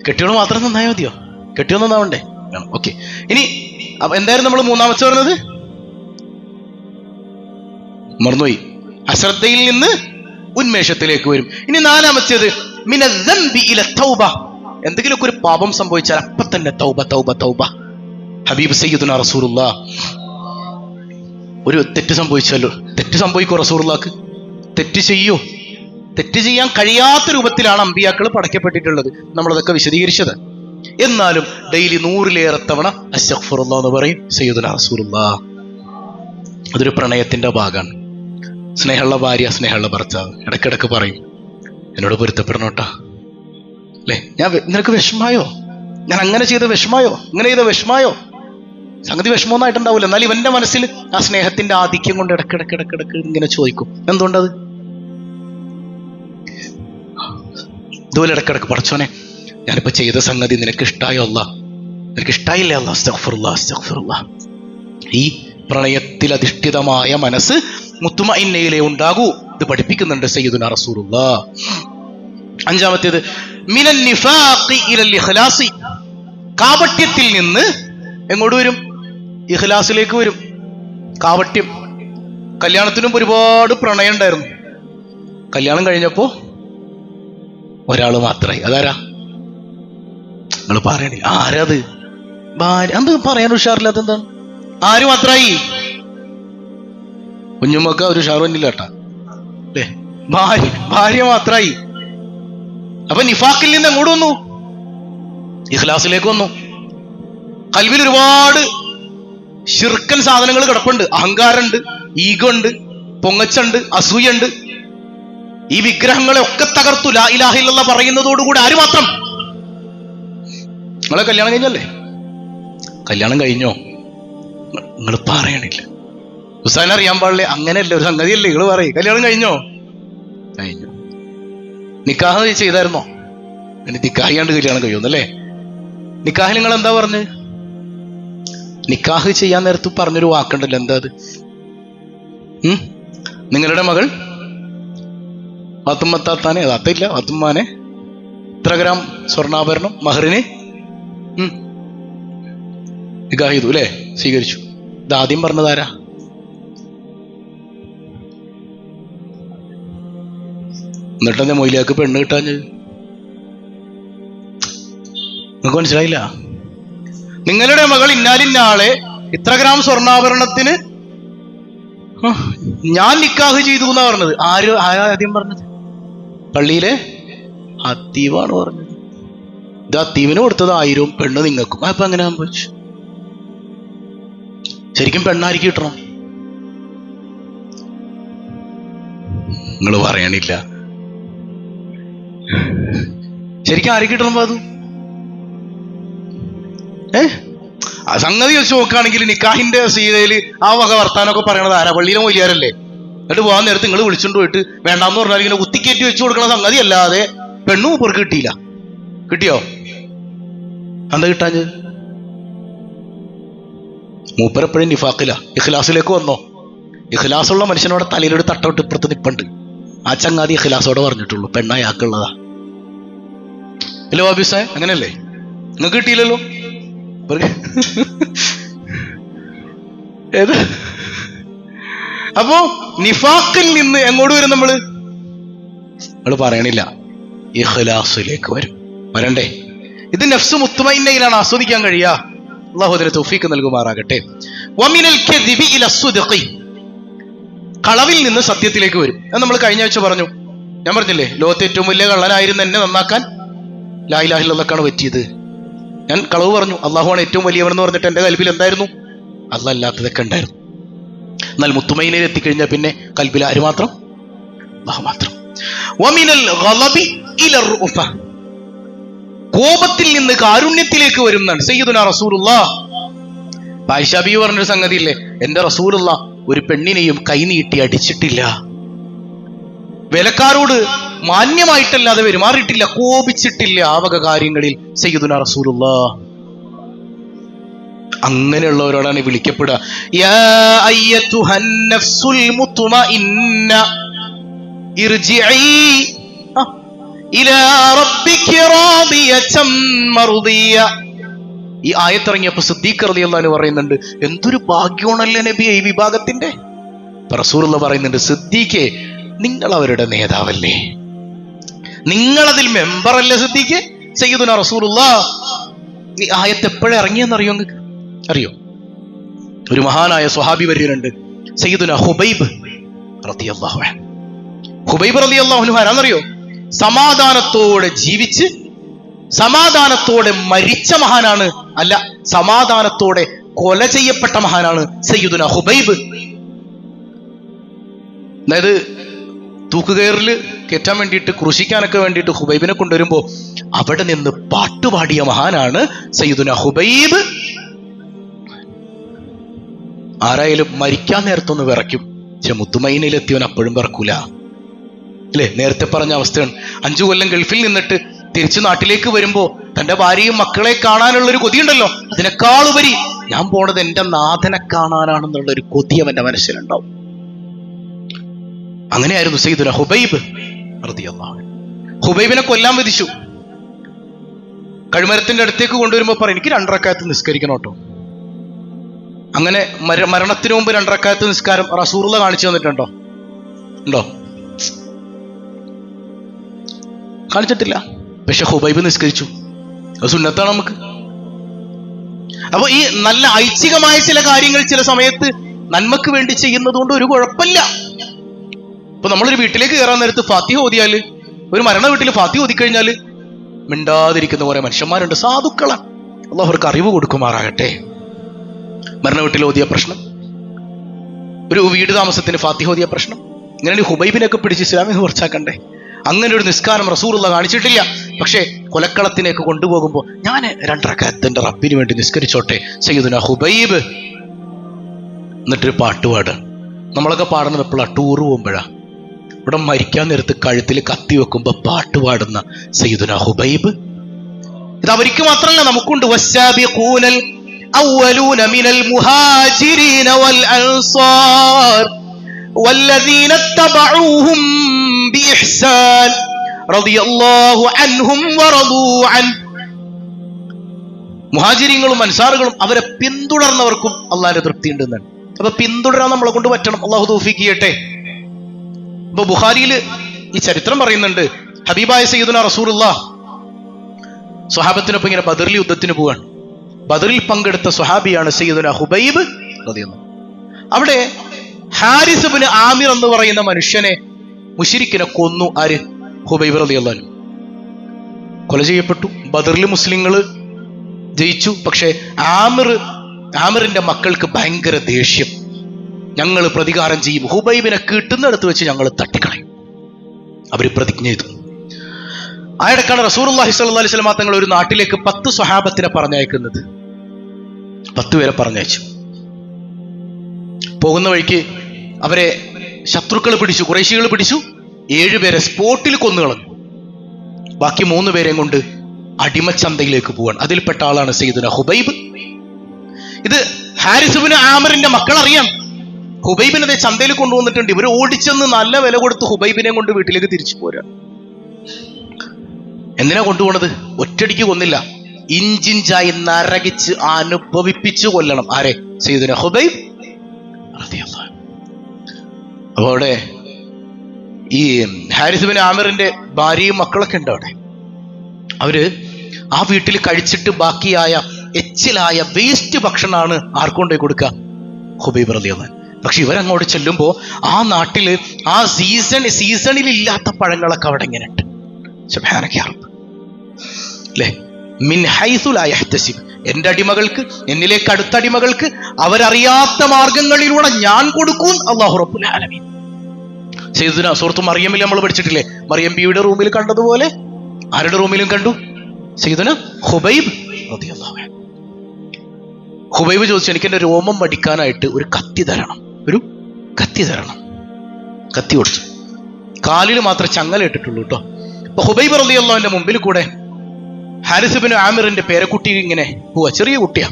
കെട്ടിയോള് മാത്രം നന്നായാൽ മതിയോ? കെട്ടിയോ നന്നാവണ്ടേ? ഓക്കെ. ഇനി എന്തായാലും നമ്മൾ മൂന്നാമത്തെ പറഞ്ഞത് മറന്നുപോയി. അശ്രദ്ധയിൽ നിന്ന് ഉന്മേഷത്തിലേക്ക് വരും. ഇനി നാലാമത്തേത് മിനദ്ദംബി ഇല തൗബ. എന്തെങ്കിലുമൊക്കെ ഒരു പാപം സംഭവിച്ചാൽ അപ്പൊ തന്നെ തൗബ തൗബ തൗബ. ഹബീബ് സയ്യിദുനാ റസൂലുള്ളാഹ് ഒരു തെറ്റ് സംഭവിച്ചാലോ, തെറ്റ് സംഭവിക്കോ റസൂലുള്ളാഹ്ക്ക്? തെറ്റ് ചെയ്യോ? തെറ്റ് ചെയ്യാൻ കഴിയാത്ത രൂപത്തിലാണ് അമ്പിയാക്കൾ പടയ്ക്കപ്പെട്ടിട്ടുള്ളത്. നമ്മളതൊക്കെ വിശദീകരിച്ചത്. എന്നാലും ഡെയിലി 100-ലേറെ തവണ അസ്തഗ്ഫിറുല്ലാഹ് എന്ന് പറയും സയ്യിദുനാ റസൂലുള്ളാഹ്. അതൊരു പ്രണയത്തിന്റെ ഭാഗമാണ്. സ്നേഹമുള്ള ഭാര്യ, സ്നേഹമുള്ള ഭർത്താവ് ഇടയ്ക്കിടയ്ക്ക് പറയും, എന്നോട് പൊരുത്തപ്പെടണോട്ടാ, അല്ലേ? നിനക്ക് വിഷമായോ? ഞാൻ അങ്ങനെ ചെയ്ത വിഷമായോ? ഇങ്ങനെ ചെയ്ത വിഷമായോ? സംഗതി വിഷമമൊന്നായിട്ടുണ്ടാവില്ല. എന്നാൽ ഇവന്റെ മനസ്സിൽ ആ സ്നേഹത്തിന്റെ ആധിക്യം കൊണ്ട് ഇടക്കിടക്കിടക്കിടക്ക് ഇങ്ങനെ ചോദിക്കും, എന്തുകൊണ്ടത്? ഇതുപോലെ ഇടക്കിടക്ക്, പടച്ചോനെ ഞാനിപ്പോ ചെയ്ത സംഗതി നിനക്ക് ഇഷ്ടായോ അല്ലാ? നിനക്ക് ഇഷ്ടായില്ലേ അല്ലാ? അസ്തഗ്ഫിറുല്ലാ അസ്തഗ്ഫിറുല്ലാ. ഈ പ്രണയത്തിൽ അധിഷ്ഠിതമായ മനസ്സ് മുത്തുമഇന്നയിലേ ഉണ്ടാകൂ. ഇത് പഠിപ്പിക്കുന്നുണ്ട് സയ്യിദുനാ റസൂലുള്ളാഹ്. അഞ്ചാമത്തേത് മിനൻ നിഫാഖി ഇലൽ ഇഖ്ലാസി. കാപട്യത്തിൽ നിന്ന് എങ്ങോട്ട് വരും? ഇഖ്ലാസിലേക്ക് വരും. കാപട്യം, കല്യാണത്തിനും ഒരുപാട് പ്രണയം ഉണ്ടായിരുന്നു. കല്യാണം കഴിഞ്ഞപ്പോ ഒരാള് മാത്രമായി. അതാരാ? നിങ്ങൾ പറയണില്ല. ആരത്? ഭാര്യ. എന്ത് പറയാൻ ഉഷാറില്ലാത്ത എന്താണ്? ആര് മാത്രമായി? കുഞ്ഞുമക്ക ഒരു ഉഷാർ വന്നില്ല കേട്ടാ അല്ലേ? ഭാര്യ മാത്രമായി. അപ്പൊ നിഫാഖിൽ നിന്ന് എങ്ങോട്ട് വന്നു? ഇഖ്ലാസിലേക്ക് വന്നു. ഖൽബിൽ ഒരുപാട് ശിർക്കൻ സാധനങ്ങൾ കിടപ്പുണ്ട്. അഹങ്കാരമുണ്ട്, ഈഗോ ഉണ്ട്, പൊങ്ങച്ചുണ്ട്, അസൂയുണ്ട്. ഈ വിഗ്രഹങ്ങളെ ഒക്കെ തകർത്തു ലാ ഇലാഹ ഇല്ലല്ലാഹ് പറയുന്നതോടുകൂടി ആര് മാത്രം? നിങ്ങളെ കല്യാണം കഴിഞ്ഞല്ലേ? കല്യാണം കഴിഞ്ഞോ? നിങ്ങൾ പറയണില്ല. ഹുസൈൻ അറിയാൻ പാടില്ലേ? അങ്ങനെയല്ലേ, ഒരു സംഗതിയല്ലേ നിങ്ങൾ പറയും. കല്യാണം കഴിഞ്ഞോ? കഴിഞ്ഞു. നിക്കാഹ് ചെയ്തായിരുന്നോ? നിക്കാഹ് ചെയ്യാണ്ട് കല്യാണം കഴിയുന്നല്ലേ? നിക്കാഹിൽ നിങ്ങൾ എന്താ പറഞ്ഞ്? നിക്കാഹ് ചെയ്യാൻ നേരത്ത് പറഞ്ഞൊരു വാക്കുണ്ടല്ലോ, എന്താ അത്? നിങ്ങളുടെ മകൾ വാത്തുമ്മത്താത്താനെ, അത്തയില്ല വാത്തുമ്മാനെ ഇത്ര ഗ്രാം സ്വർണ്ണാഭരണം മഹറിന് നിക്കാഹ് ചെയ്തു അല്ലേ? സ്വീകരിച്ചു. ഇത് ആദ്യം പറഞ്ഞതാരാ? എന്നിട്ടെന്നെ മൊയിലാക്ക് പെണ്ണ് കിട്ടാഞ്ഞ്? നിങ്ങൾക്ക് മനസ്സിലായില്ല? നിങ്ങളുടെ മകൾ ഇന്നാലിന്നാളെ ഇത്ര ഗ്രാം സ്വർണ്ണാഭരണത്തിന് ഞാൻ നിക്കാഹ് ചെയ്തു എന്നാ പറഞ്ഞത്. ആരാ ആദ്യം പറഞ്ഞത്? പള്ളിയിലെ ഹത്തീബാണ് പറഞ്ഞത്. ഇത് ഹത്തീബിന് കൊടുത്തത് 1000, പെണ്ണ് നിങ്ങൾക്കും. അപ്പൊ അങ്ങനെ സംഭവിച്ചു. ശരിക്കും പെണ്ണാർക്ക് കിട്ടണം? നിങ്ങൾ പറയണില്ല. ശരിക്കും ആർക്ക് കിട്ടണം? അത് ആ സംഗതി വെച്ച് നോക്കുകയാണെങ്കിൽ നിക്കാഹിന്റെ സീതയില് ആ വക വർത്താനൊക്കെ പറയണത് ആരാ? പള്ളിയിലെ മൊയ്ലിയാരല്ലേ? എന്നിട്ട് പോകാൻ നേരത്ത് നിങ്ങൾ വിളിച്ചോണ്ട് പോയിട്ട് വേണ്ടാന്ന് പറഞ്ഞാൽ ഇങ്ങനെ കുത്തിക്കയറ്റി വെച്ച് കൊടുക്കണ സംഗതി അല്ലാതെ പെണ്ണും ഇവർക്ക് കിട്ടിയില്ല. കിട്ടിയോ? എന്താ കിട്ടാഞ്ഞത്? മൂപ്പരെപ്പോഴും നിഫാഖില. ഇഖ്ലാസിലേക്ക് വന്നോ? ഇഖ്ലാസുള്ള മനുഷ്യനോടെ തലയിലൊരു തട്ടോട്ട് ഇപ്പുറത്ത് നിപ്പുണ്ട്. ആ ചങ്ങാതി ഇഖ്ലാസോടെ പറഞ്ഞിട്ടുള്ളൂ പെണ്ണായാക്കുള്ളതാ. അല്ലോ ബാബിസായ, അങ്ങനെയല്ലേ? നിങ്ങൾക്ക് കിട്ടിയില്ലല്ലോ. ഏത്? അപ്പോ നിഫാഖിൽ നിന്ന് എങ്ങോട്ട് വരും? നമ്മള് പറയണില്ല, ഇഖ്ലാസിലേക്ക് വരും. വരണ്ടേ? ഇത് നഫ്സ് മുത്മഇന്നയിലാണ് ആസ്വദിക്കാൻ കഴിയാ. അല്ലാഹു അതിന് തൗഫീഖ് നൽകുമാറാകട്ടെ. വമിനൽ കദിബി ഇല സുദ്ഖി. കളവിൽ നിന്ന് സത്യത്തിലേക്ക് വരും. അത് നമ്മൾ കഴിഞ്ഞ ആഴ്ച പറഞ്ഞു. ഞാൻ പറഞ്ഞില്ലേ, ലോകത്തെ ഏറ്റവും വലിയ കള്ളനായിരുന്നു എന്നെ നന്നാക്കാൻ ലാ ഇലാഹ ഇല്ലല്ലാഹ്ക്കാണ് പറ്റിയത്. ഞാൻ കളവ് പറഞ്ഞു, അള്ളാഹുവാണ് ഏറ്റവും വലിയവനെന്ന് പറഞ്ഞിട്ട് എൻ്റെ കൽബിൽ എന്തായിരുന്നു? അല്ലാഹ് അല്ലാത്തതൊക്കെ ഉണ്ടായിരുന്നു. എന്നാൽ മുത്തുമൈനയിൽ എത്തിക്കഴിഞ്ഞാൽ പിന്നെ കൽബിൽ ആര് മാത്രം? അല്ലാഹു മാത്രം. വമിനൽ ഗളബി ഇല റുഫ. കോപത്തിൽ നിന്ന് കാരുണ്യത്തിലേക്ക് വരും എന്നാണ് സയ്യിദുനാ റസൂലുള്ളാഹ്. ആയിഷ ബീവി പറഞ്ഞൊരു സംഗതി ഇല്ലേ, എന്റെ റസൂലുള്ളാഹ് ഒരു പെണ്ണിനെയും കൈനീട്ടി അടിച്ചിട്ടില്ല, വിലക്കാരോട് മാന്യമായിട്ടല്ലാതെ പെരുമാറിയിട്ടില്ല, കോപിച്ചിട്ടില്ല. ആ വക കാര്യങ്ങളിൽ സയ്യിദുനാ റസൂലുള്ളാഹ്. അങ്ങനെയുള്ളവരോടാണ് വിളിക്കപ്പെടുക. യാ അയ്യതുഹൻ നഫ്സുൽ മുത്മഇന്ന ഇർജിഇ ഇലാ റബ്ബിക റാദിയതൻ മർദിയ. ഈ ആയത്തിറങ്ങിയപ്പോ സിദ്ദീഖ് റളിയല്ലാഹു അൻഹു പറയുന്നുണ്ട്, എന്തൊരു ഭാഗ്യമാണല്ലേ നബിയെ ഈ വിഭാഗത്തിന്റെ. റസൂലുള്ളാഹ് പറയുന്നുണ്ട്, സിദ്ദീഖേ, നിങ്ങൾ അവരുടെ നേതാവല്ലേ, നിങ്ങളതിൽ മെമ്പറല്ലേ സിദ്ദീഖ്? സയ്യിദുനാ റസൂലുള്ളാഹ്. ഈ ആയത്ത് എപ്പോഴേ ഇറങ്ങിയെന്നറിയോ? നിങ്ങൾക്ക് അറിയോ? ഒരു മഹാനായ സ്വഹാബി വര്യനുണ്ട്, സയ്യിദുനാ ഹുബൈബ് റളിയല്ലാഹു അൻഹു. ഹുബൈബ് റളിയല്ലാഹു അൻഹു ആരാന്നറിയോ? സമാധാനത്തോടെ ജീവിച്ച് സമാധാനത്തോടെ മരിച്ച മഹാനാണ്. അല്ല, സമാധാനത്തോടെ കൊല ചെയ്യപ്പെട്ട മഹാനാണ് സയ്യിദുനാ ഹുബൈബ്. അതായത് തൂക്കുകയറിൽ കയറ്റാൻ വേണ്ടിയിട്ട്, ക്രൂശിക്കാനൊക്കെ വേണ്ടിയിട്ട് ഹുബൈബിനെ കൊണ്ടുവരുമ്പോ അവിടെ നിന്ന് പാട്ടുപാടിയ മഹാനാണ് സയ്യിദുനാ ഹുബൈബ്. ആരായാലും മരിക്കാൻ നേരത്തൊന്ന് വിറയ്ക്കും. പക്ഷെ മുത്തുമൈനയിലെത്തിയവൻ അപ്പോഴും വിറക്കൂല അല്ലേ? നേരത്തെ പറഞ്ഞ അവസ്ഥയാണ്. 5 കൊല്ലം ഗൾഫിൽ നിന്നിട്ട് തിരിച്ചു നാട്ടിലേക്ക് വരുമ്പോ തന്റെ ഭാര്യയും മക്കളെ കാണാനുള്ളൊരു കൊതിയുണ്ടല്ലോ, അതിനേക്കാളുപരി ഞാൻ പോണത് എന്റെ നാഥനെ കാണാനാണെന്നുള്ളൊരു കൊതി അവന്റെ മനസ്സിലുണ്ടാവും. അങ്ങനെയായിരുന്നു സയ്യിദുന ഹുബൈബ് റളിയല്ലാഹു അൻഹു. ഹുബൈബിനെ കൊല്ലാൻ വിധിച്ചു. കഴുമരത്തിന്റെ അടുത്തേക്ക് കൊണ്ടുവരുമ്പോ പറയും, എനിക്ക് 2 റക്അത്ത് നിസ്കരിക്കണം കേട്ടോ. അങ്ങനെ മരണത്തിന് മുമ്പ് 2 റക്അത്ത് നിസ്കാരം റസൂലുള്ളാഹി കാണിച്ചു തന്നിട്ടുണ്ടോ? ഉണ്ടോ? കാണിച്ചിട്ടില്ല. പക്ഷെ ഹുബൈബ് നിസ്കരിച്ചു. അത് സുന്നത്താണ് നമുക്ക്. അപ്പൊ ഈ നല്ല ഐച്ഛികമായ ചില കാര്യങ്ങൾ ചില സമയത്ത് നന്മക്ക് വേണ്ടി ചെയ്യുന്നത് കൊണ്ട് ഒരു കുഴപ്പമില്ല. ഇപ്പൊ നമ്മളൊരു വീട്ടിലേക്ക് കയറാൻ നേരത്ത് ഫാത്തിഹ ഓതിയാല്, ഒരു മരണ വീട്ടിൽ ഫാത്തിഹ ഓതിക്കഴിഞ്ഞാല് മിണ്ടാതിരിക്കുന്ന കുറെ മനുഷ്യന്മാരുണ്ട്, സാധുക്കളാണ്. അല്ലാഹു അവർക്ക് അറിവ് കൊടുക്കുമാറാകട്ടെ. മരണ വീട്ടിൽ ഓതിയ പ്രശ്നം, ഒരു വീട് താമസത്തിന് ഫാത്തിഹ ഓതിയ പ്രശ്നം, ഇങ്ങനെ ഹുബൈബിനൊക്കെ പിടിച്ച് ഇസ്ലാമിനെ കുറച്ചാക്കണ്ടേ? അങ്ങനെ ഒരു നിസ്കാരം റസൂലുള്ളാഹി കാണിച്ചിട്ടില്ല. പക്ഷേ കൊലക്കളത്തിലേക്ക് കൊണ്ടുപോകുമ്പോൾ ഞാൻ 2 റക്അത്ത് എന്റെ റബ്ബിന് വേണ്ടി നിസ്കരിച്ചോട്ടെ സയ്യിദുന ഹുബൈബ്. എന്നിട്ടൊരു പാട്ടുപാട്. നമ്മളൊക്കെ പാടുന്നത് എപ്പോഴാണ്? ടൂറ് പോകുമ്പോഴാ. ഇവിടെ മരിക്കാൻ നേരത്ത് കഴുത്തിൽ കത്തി വെക്കുമ്പോ പാട്ടുപാടുന്ന സയ്യിദുന ഹുബൈബ്. ഇത് അവർക്ക് മാത്രമല്ല, നമുക്കുണ്ട്. വസ്സാബിഖൂനൽ അവ്വലൂന മിനൽ മുഹാജിരീന വൽ അൻസാർ വല്ലദീന തബഊഹും ബിഇഹ്സാൻ റളിയല്ലാഹു അൻഹും വറദൂ അൻ. മുഹാജിരീങ്ങളും അൻസാറുകളും അവരെ പിന്തുടർന്നവർക്കും അള്ളാഹിന്റെ തൃപ്തി ഉണ്ടെന്നാണ്. അപ്പൊ പിന്തുടരാൻ നമ്മളെ കൊണ്ട് പറ്റണം. അള്ളാഹു തൗഫീഖ് ചെയ്യട്ടെ. ഇപ്പൊ ബുഖാരിയിൽ ഈ ചരിത്രം പറയുന്നുണ്ട്. ഹബീബായ സയ്യിദുനാ റസൂലുള്ളാഹ് സ്വഹാബത്തിനൊപ്പം ഇങ്ങനെ ബദറിൽ യുദ്ധത്തിന് പോവാണ്. ബദറിൽ പങ്കെടുത്ത സ്വഹാബിയാണ് സയ്യിദുനാ ഹുബൈബ് റളിയല്ലാഹു. അവിടെ ഹാരിസ് ഇബ്നു ആമിർ എന്ന് പറയുന്ന മനുഷ്യനെ, മുശ്രിക്കിനെ കൊന്നു. ആര്? ഹുബൈബ് റളിയല്ലാഹു. കൊല ചെയ്യപ്പെട്ടു. ബദറിൽ മുസ്ലിങ്ങൾ ജയിച്ചു. പക്ഷെ ആമിറിന്റെ മക്കൾക്ക് ഭയങ്കര ദേഷ്യം. ഞങ്ങൾ പ്രതികാരം ചെയ്യും, ഹുബൈബിനെ കിട്ടുന്നിടത്ത് വെച്ച് ഞങ്ങൾ തട്ടിക്കളയും. അവര് പ്രതിജ്ഞ ചെയ്തു. ആയിടക്കാണ് റസൂലുള്ളാഹി സ്വല്ലല്ലാഹു അലൈഹി വസല്ലം തങ്ങൾ ഒരു നാട്ടിലേക്ക് 10 സ്വഹാബത്തിനെ പറഞ്ഞയക്കുന്നത്. 10 പേരെ പറഞ്ഞയച്ചു. പോകുന്ന വഴിക്ക് അവരെ ശത്രുക്കൾ പിടിച്ചു, ഖുറൈശികൾ പിടിച്ചു. 7 പേരെ സ്പോട്ടിൽ കൊന്നുകളഞ്ഞു. ബാക്കി 3 പേരെയും കൊണ്ട് അടിമച്ചന്തയിലേക്ക് പോവാണ്. അതിൽപ്പെട്ട ആളാണ് സയ്യിദുന ഹുബൈബ്. ഇത് ഹാരിസ് ഇബ്നു ആമിറിന്റെ മക്കൾ അറിയാം. ഹുബൈബിനെ ചന്തയിൽ കൊണ്ടുവന്നിട്ടുണ്ട്. ഇവർ ഓടിച്ചെന്ന് നല്ല വില കൊടുത്ത് ഹുബൈബിനെ കൊണ്ട് വീട്ടിലേക്ക് തിരിച്ചു പോരാ. എന്തിനാ കൊണ്ടുപോണത്? ഒറ്റടിക്ക് കൊന്നില്ല, ഇഞ്ചിഞ്ചായി നരകിച്ച് അനുഭവിപ്പിച്ചു കൊല്ലണം. ആരെ? സയ്യിദുന ഹുബൈബ് റളിയല്ലാഹു അൻഹു. അപ്പൊ അവിടെ ഈ ഹാരിസ് ഇബ്നു ആമിറിന്റെ ഭാര്യയും മക്കളൊക്കെ ഉണ്ട് അവിടെ. അവര് ആ വീട്ടിൽ കഴിച്ചിട്ട് ബാക്കിയായ എച്ചിലായ വേസ്റ്റ് ഭക്ഷണമാണ് ആർക്കൊണ്ടേ കൊടുക്കുക? ഹുബൈബ് റളിയല്ലാഹു അൻഹു. പക്ഷെ ഇവരങ്ങോട്ട് ചെല്ലുമ്പോ ആ നാട്ടില് ആ സീസണിൽ ഇല്ലാത്ത പഴങ്ങളൊക്കെ അവിടെ ഇങ്ങനെ ഉണ്ട്. സുബ്ഹാനക യാ റബ്ബ്. അല്ലേ? മിൻ ഹൈസു ലാ യഹ്തസിബ്. എന്റെ അടിമകൾക്ക്, എന്നിലേക്ക് അടുത്ത അടിമകൾക്ക് അവരറിയാത്ത മാർഗങ്ങളിലൂടെ ഞാൻ കൊടുക്കും അല്ലാഹു റബ്ബുൽ ആലമീൻ. സയ്യിദുനാ സൂറത്തു മറിയമിൽ നമ്മൾ പഠിച്ചിട്ടില്ലേ? മറിയം ബീവിയുടെ റൂമിൽ കണ്ടതുപോലെ ആരുടെ റൂമിലും കണ്ടു? സയ്യിദുനാ ഹുബൈബ് റളിയല്ലാഹു അൻഹു. ഹുബൈബ് ചോദിച്ചു, എനിക്ക് എന്റെ രോമം വടിക്കാനായിട്ട് ഒരു കത്തി തരണം, ഒരു കത്തി തരണം. കത്തി കൊടുത്തു. കാലിൽ മാത്രമേ ചങ്ങല ഇട്ടിട്ടുള്ളൂ കേട്ടോ. അപ്പൊ ഹുബൈബ് റളിയല്ലാഹുവിന്റെ മുമ്പിൽ കൂടെ ഹാരിസ് ഇബ്നു ആമിറിന്റെ പേരക്കുട്ടി ഇങ്ങനെ പോവാ. ചെറിയ കുട്ടിയാ.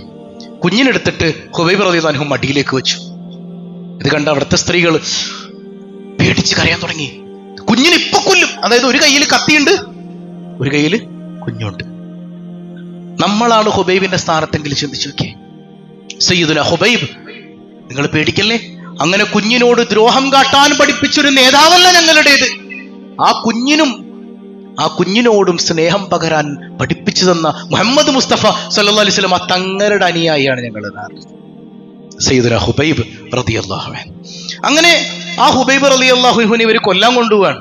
കുഞ്ഞിനെടുത്തിട്ട് ഹുബൈബ് റളിയല്ലാഹു അൻഹു മടിയിലേക്ക് വെച്ചു. ഇത് കണ്ട അവിടുത്തെ സ്ത്രീകൾ പേടിച്ച് കരയാൻ തുടങ്ങി. കുഞ്ഞിനെ ഇപ്പൊ കൊല്ലും. അതായത് ഒരു കയ്യിൽ കത്തിയുണ്ട്, ഒരു കയ്യിൽ കുഞ്ഞുണ്ട്. നമ്മളാണ് ഹുബൈബിന്റെ സ്ഥാനത്തെങ്കിൽ ചിന്തിച്ചു നോക്കിയേ. സയ്യിദുനാ ഹുബൈബ്, നിങ്ങൾ പേടിക്കല്ലേ. അങ്ങനെ കുഞ്ഞിനോട് ദ്രോഹം കാട്ടാൻ പഠിപ്പിച്ചൊരു നേതാവല്ല ഞങ്ങളുടേത്. ആ കുഞ്ഞിനോടും സ്നേഹം പകരാൻ പഠിപ്പിച്ചു തന്ന മുഹമ്മദ് മുസ്തഫ സല്ലല്ലാഹു അലൈഹി വസല്ലം തങ്ങളുടെ അനുയായിയാണ് ഞങ്ങൾ. സയ്യിദുനാ ഹുബൈബ് റളിയല്ലാഹു അൻഹു. അങ്ങനെ ആ ഹുബൈബ് റളിയല്ലാഹു അൻഹുവിനെ ഇവർ കൊല്ലാൻ കൊണ്ടുപോവാൻ.